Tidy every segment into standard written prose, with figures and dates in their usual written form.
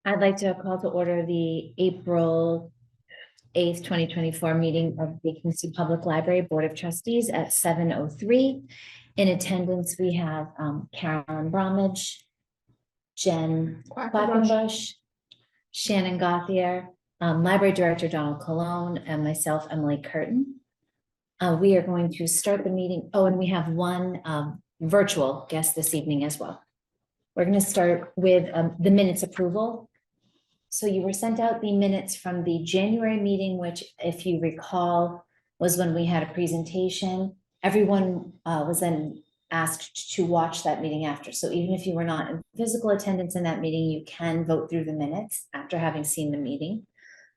I'd like to call to order the April 8th, 2024 meeting of the Kingston Public Library Board of Trustees at 7:03. In attendance, we have Carolyn Bromwich, Jen Quackenbush, Shannon Gauthier, Library Director Donald Colon, and myself, Emily Curtin. We are going to start the meeting. Oh, and we have one virtual guest this evening as well. We're going to start with the minutes approval. So you were sent out the minutes from the January meeting, which, if you recall, was when we had a presentation. Everyone was then asked to watch that meeting after. So even if you were not in physical attendance in that meeting, you can vote through the minutes after having seen the meeting.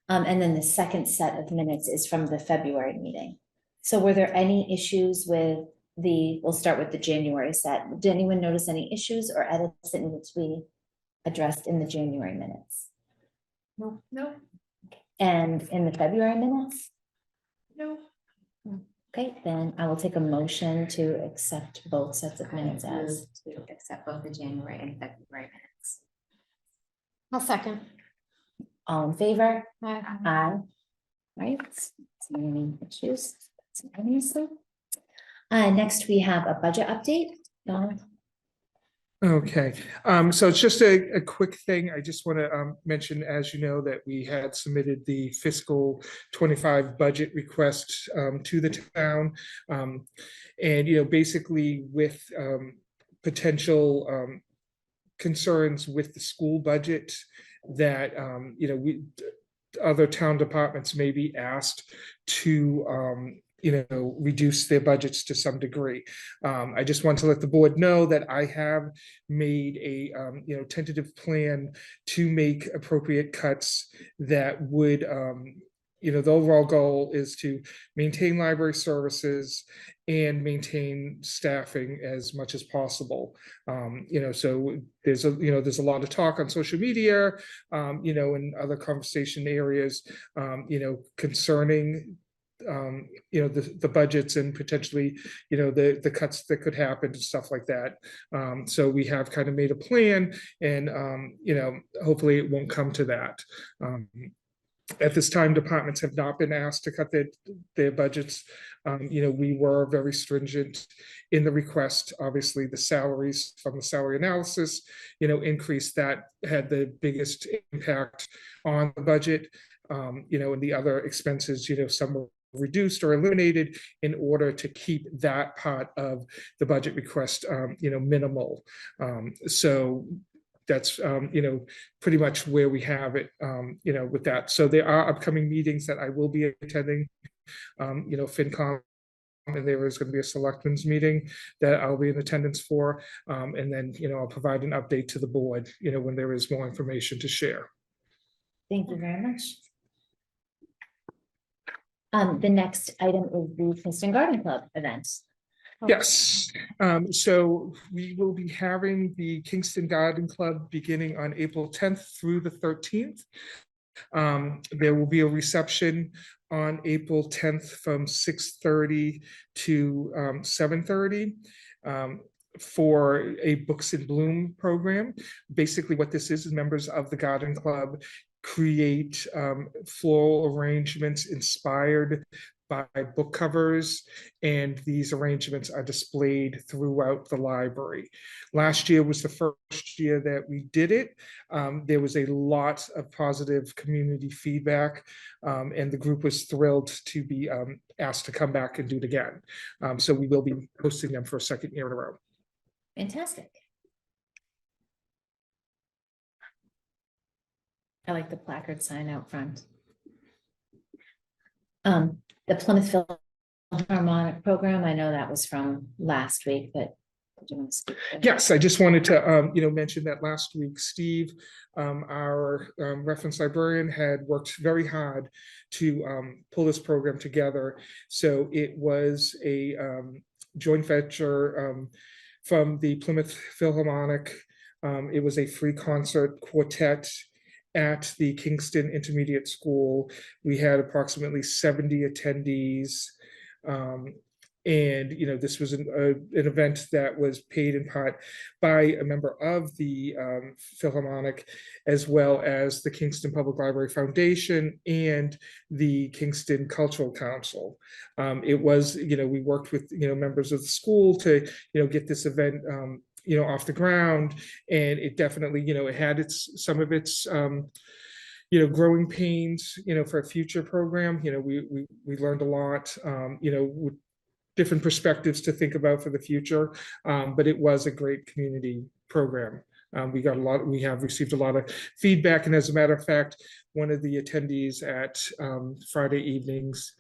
And then the second set of minutes is from the February meeting. So were there any issues with we'll start with the January set. Did anyone notice any issues or edits that needed to be addressed in the January minutes? No. And in the February minutes? No. Okay, then I will take a motion to accept both sets of minutes as. To accept both the January and February minutes. I'll second. All in favor? Aye. Aye. Right, so any issues? Next we have a budget update. Donald? Okay, so it's just a quick thing. I just want to mention, as you know, that we had submitted the fiscal 25 budget request to the town. And, basically with potential concerns with the school budget that, other town departments may be asked to reduce their budgets to some degree. I just want to let the board know that I have made a tentative plan to make appropriate cuts that would the overall goal is to maintain library services and maintain staffing as much as possible. So there's a lot of talk on social media, and other conversation areas, concerning the budgets and potentially the cuts that could happen and stuff like that. So we have kind of made a plan, and hopefully it won't come to that. At this time, departments have not been asked to cut their budgets. We were very stringent in the request. Obviously, the salaries from the salary analysis, increase that had the biggest impact on the budget. And the other expenses, some were reduced or eliminated in order to keep that part of the budget request, minimal. So that's, pretty much where we have it, with that. So there are upcoming meetings that I will be attending, FinCom, and there is going to be a selectmen's meeting that I'll be in attendance for. And then, I'll provide an update to the board, when there is more information to share. Thank you very much. The next item is the Kingston Garden Club event. Yes, so we will be having the Kingston Garden Club beginning on April 10th through the 13th. There will be a reception on April 10th from 6:30 to 7:30. For a Books in Bloom program. Basically what this is members of the Garden Club create floral arrangements inspired by book covers, and these arrangements are displayed throughout the library. Last year was the first year that we did it. There was a lot of positive community feedback, and the group was thrilled to be asked to come back and do it again. So we will be hosting them for a second year in a row. Fantastic. I like the placard sign out front. The Plymouth Philharmonic program, I know that was from last week, but did you want to speak to that? Yes, I just wanted to mention that last week, Steve, our reference librarian, had worked very hard to pull this program together. So it was a joint venture from the Plymouth Philharmonic. It was a free concert quartet at the Kingston Intermediate School. We had approximately 70 attendees. And, this was an event that was paid in part by a member of the Philharmonic, as well as the Kingston Public Library Foundation and the Kingston Cultural Council. It was, we worked with, members of the school to, get this event, off the ground. And it definitely, it had some of its, growing pains, for a future program. We learned a lot, with different perspectives to think about for the future. But it was a great community program. We have received a lot of feedback. And as a matter of fact, one of the attendees at Friday evening's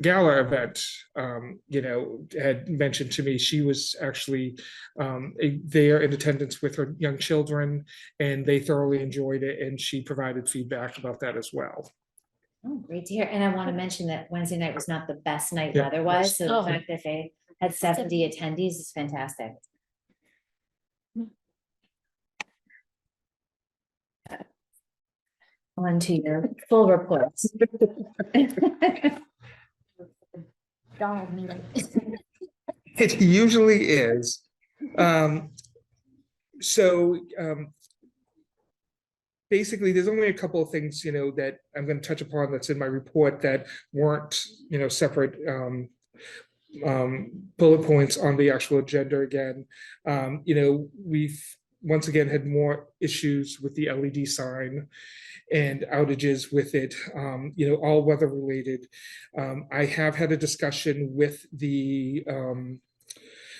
gala event, had mentioned to me she was actually there in attendance with her young children, and they thoroughly enjoyed it. And she provided feedback about that as well. Oh, great to hear. And I want to mention that Wednesday night was not the best night Yeah. weather-wise, so the Oh. fact that they had 70 attendees is fantastic. On to your full reports. Dog meeting. It usually is. So basically, there's only a couple of things, that I'm going to touch upon that's in my report that weren't, separate bullet points on the actual agenda again. We've once again had more issues with the LED sign and outages with it, all weather related. I have had a discussion with the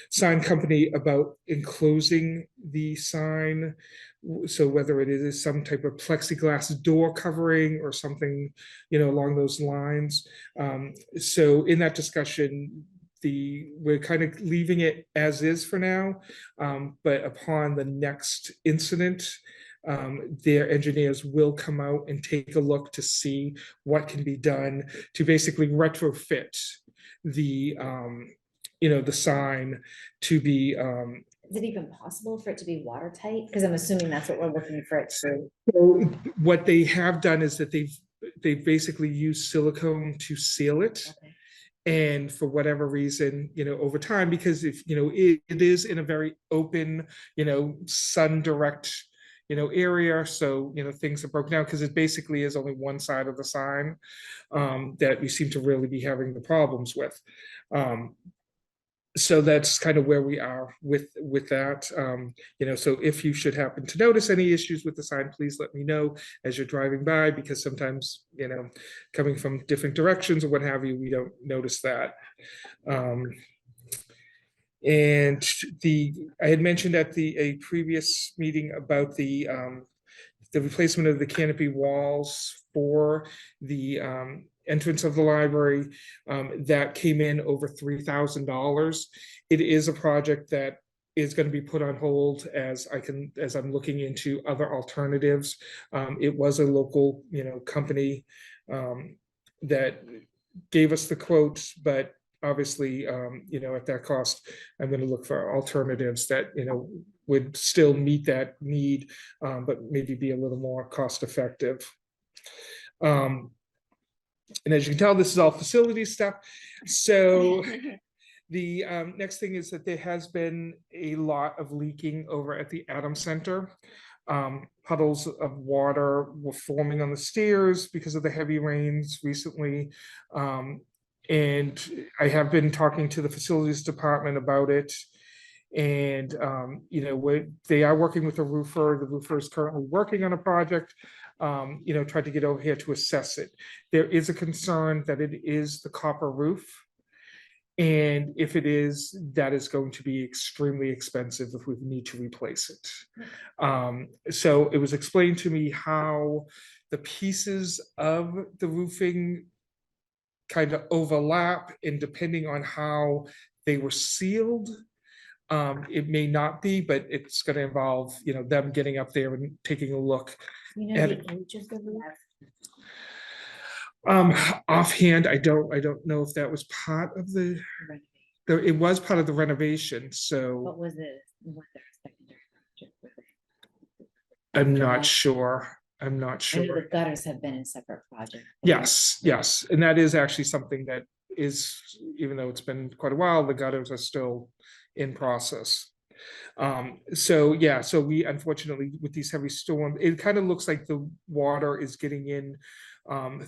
sign company about enclosing the sign. So whether it is some type of plexiglass door covering or something, along those lines. So in that discussion, we're kind of leaving it as is for now. But upon the next incident, their engineers will come out and take a look to see what can be done to basically retrofit the the sign to be Is it even possible for it to be watertight? Because I'm assuming that's what we're looking for it to. so what they have done is that they've basically used silicone to seal it. Okay. And for whatever reason, over time, because if it is in a very open, sun direct area, so things are broken down, because it basically is only one side of the sign that we seem to really be having the problems with. So that's kind of where we are with that. So if you should happen to notice any issues with the sign, please let me know as you're driving by, because sometimes, coming from different directions or what have you, we don't notice that. And I had mentioned at a previous meeting about the replacement of the canopy walls for the entrance of the library, that came in over $3,000. It is a project that is going to be put on hold as I'm looking into other alternatives. It was a local, company that gave us the quotes, but obviously, at that cost, I'm going to look for alternatives that, would still meet that need, but maybe be a little more cost effective. And as you can tell, this is all facility stuff. So the next thing is that there has been a lot of leaking over at the Adams Center. Puddles of water were forming on the stairs because of the heavy rains recently. And I have been talking to the facilities department about it. And, they are working with a roofer. The roofer is currently working on a project, tried to get over here to assess it. There is a concern that it is the copper roof. And if it is, that is going to be extremely expensive if we need to replace it. So it was explained to me how the pieces of the roofing kind of overlap, and depending on how they were sealed, it may not be, but it's going to involve, them getting up there and taking a look. The age of the roof? Offhand, I don't know if that was part of it was part of the renovation, so What was it? What their secondary project was it? I'm not sure. I'm not I know sure. the gutters have been a separate project. Yes, and that is actually something that is, even though it's been quite a while, the gutters are still in process. So yeah, so we unfortunately with these heavy storms, it kind of looks like the water is getting in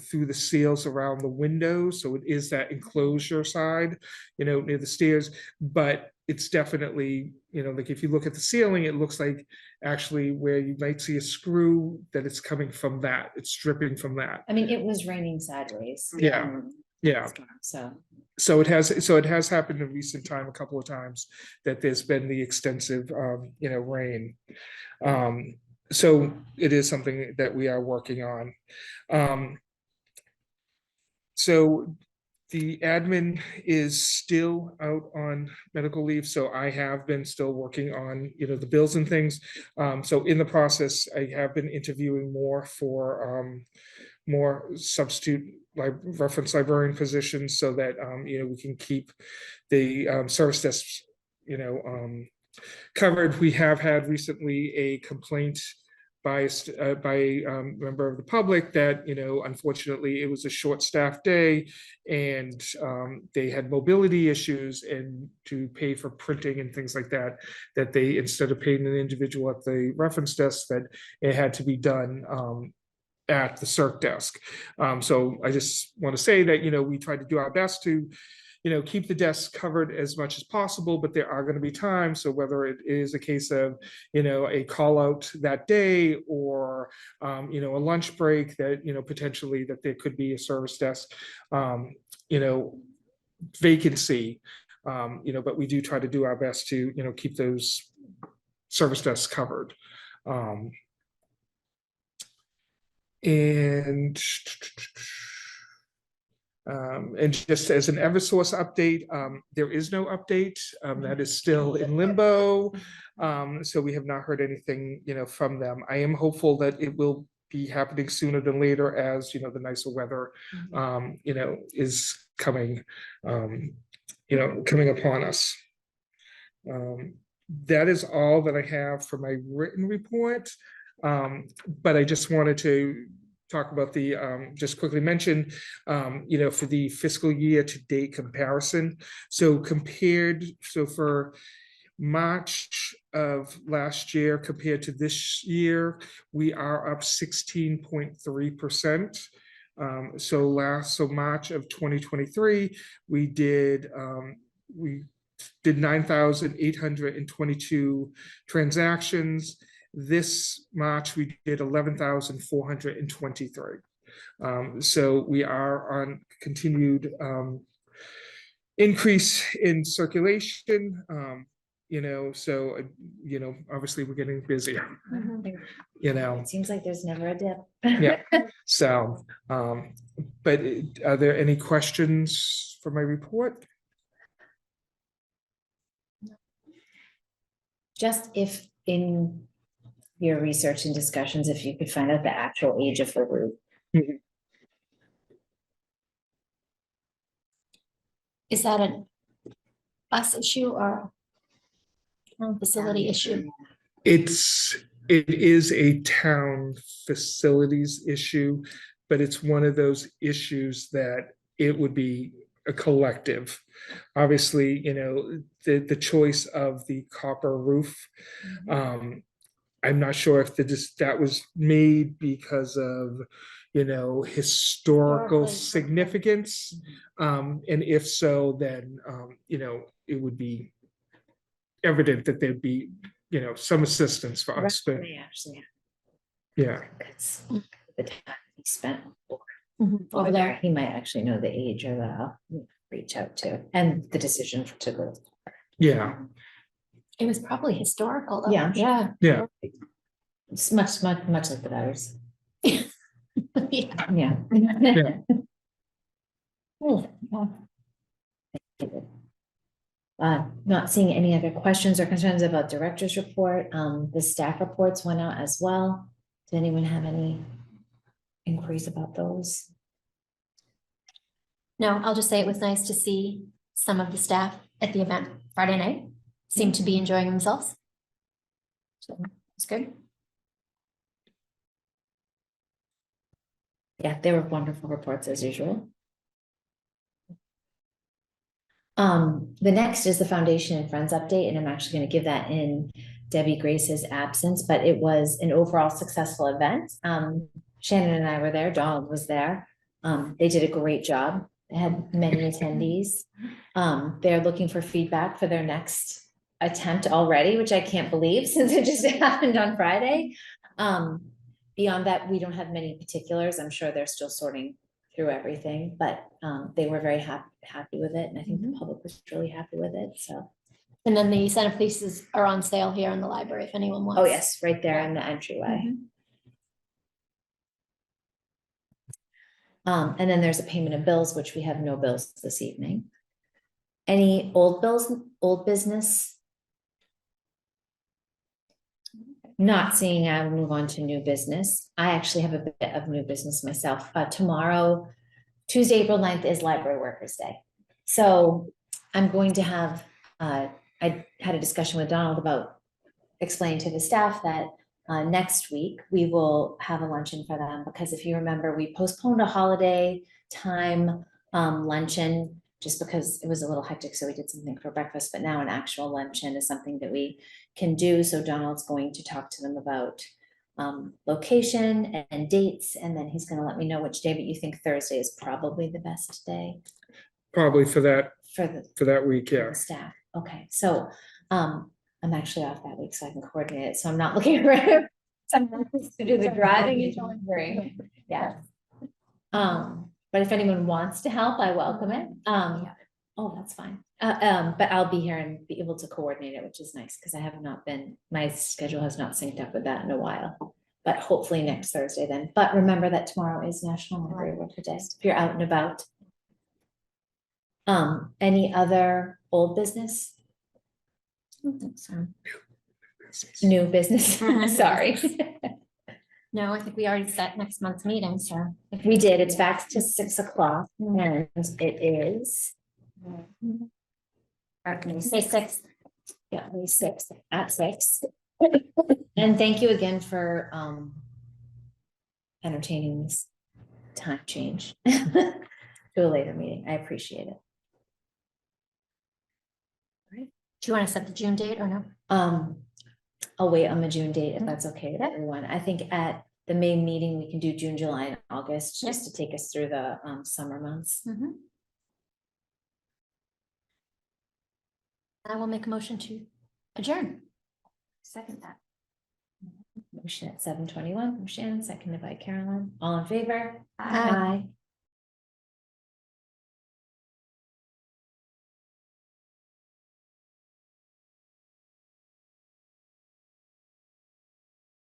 through the seals around the windows. So it is that enclosure side, near the stairs, but it's definitely, like if you look at the ceiling, it looks like actually where you might see a screw that it's coming from that, it's dripping from that. I mean, it was raining sideways. Yeah. Yeah. So it has happened in recent time, a couple of times that there's been the extensive, rain. So it is something that we are working on. So the admin is still out on medical leave, so I have been still working on, the bills and things. So in the process, I have been interviewing more for more substitute reference librarian positions so that we can keep the service desks covered. We have had recently a complaint by a member of the public that unfortunately it was a short-staffed day and they had mobility issues, and to pay for printing and things like that, that they, instead of paying an individual at the reference desk, that it had to be done at the circ desk. So I just want to say that, we try to do our best to, keep the desks covered as much as possible, but there are going to be times. So whether it is a case of, a call out that day or, a lunch break that, potentially that there could be a service desk, vacancy, but we do try to do our best to, keep those service desks covered. And just as an Eversource update, there is no update. That is still in limbo. So we have not heard anything, from them. I am hopeful that it will be happening sooner than later, as the nicer weather, is coming, coming upon us. That is all that I have for my written report. But I just wanted to talk about the, just quickly mention, for the fiscal year to date comparison. So for March of last year compared to this year, we are up 16.3%. So March of 2023, we did 9,822 transactions. This March, we did 11,423. So we are on continued increase in circulation. So obviously we're getting busier. it seems like there's never a dip. Yeah. So, but are there any questions for my report? Just if in your research and discussions, if you could find out the actual age of the roof. Is that a bus issue or a facility issue? It is a town facilities issue, but it's one of those issues that it would be a collective. Obviously, the choice of the copper roof. I'm not sure if that was made because of, historical significance. And if so, then, it would be evident that there'd be, some assistance for us. But They actually, yeah, it's the time he spent Over there. he might actually know the age or the reach out to, and the decision to go. yeah, It was probably historical though. Yeah. Yeah. yeah. It's much like the others. Yeah. Yeah. Yeah. Oh, yeah. Not seeing any other questions or concerns about director's report. The staff reports went out as well. Does anyone have any inquiries about those? No, I'll just say it was nice to see some of the staff at the event Friday night seem to be enjoying themselves. So it's good. Yeah, they were wonderful reports as usual. The next is the Foundation and Friends update, and I'm actually going to give that in Debbie Grace's absence, but it was an overall successful event. Shannon and I were there, Donald was there. They did a great job. They had many attendees. They're looking for feedback for their next attempt already, which I can't believe since it just happened on Friday. Beyond that, we don't have many particulars. I'm sure they're still sorting through everything, but they were very happy with it, and I think the public was really happy with it, so. And then the Center pieces are on sale here in the library if anyone wants. Oh, yes, right there in the entryway. And then there's a payment of bills, which we have no bills this evening. Any old bills, old business? Not seeing, I will move on to new business. I actually have a bit of new business myself. Tomorrow, Tuesday, April 9th is Library Workers' Day. So I'm going to have, I had a discussion with Donald about explaining to the staff that next week we will have a luncheon for them, because if you remember, we postponed a holiday time luncheon just because it was a little hectic, so we did something for breakfast, but now an actual luncheon is something that we can do. So Donald's going to talk to them about location and dates, and then he's going to let me know which day, but you think Thursday is probably the best day Probably for that for that week, the yeah. staff. Okay, so I'm actually off that week, so I can coordinate it. So I'm not looking for someone to do the driving and delivering. Yeah. But if anyone wants to help, I welcome it. Oh, that's fine. But I'll be here and be able to coordinate it, which is nice because I have not been, my schedule has not synced up with that in a while. But hopefully next Thursday then. But remember that tomorrow is National Library Worker Day. If you're out and about. Any other old business? I don't think so. New business, sorry. No, I think we already set next month's meeting, so. We did, it's back to 6 o'clock and it is. May 6th. Yeah, May 6th at 6. And thank you again for entertaining this time change to a later meeting. I appreciate it. Do you want to set the June date or no? I'll wait on the June date if that's okay with everyone. I think at the May meeting, we can do June, July, and August, just to take us through the summer months. I will make a motion to adjourn. Second that. Motion at 7:21 from Shannon, seconded by Carolyn. All in favor? Aye.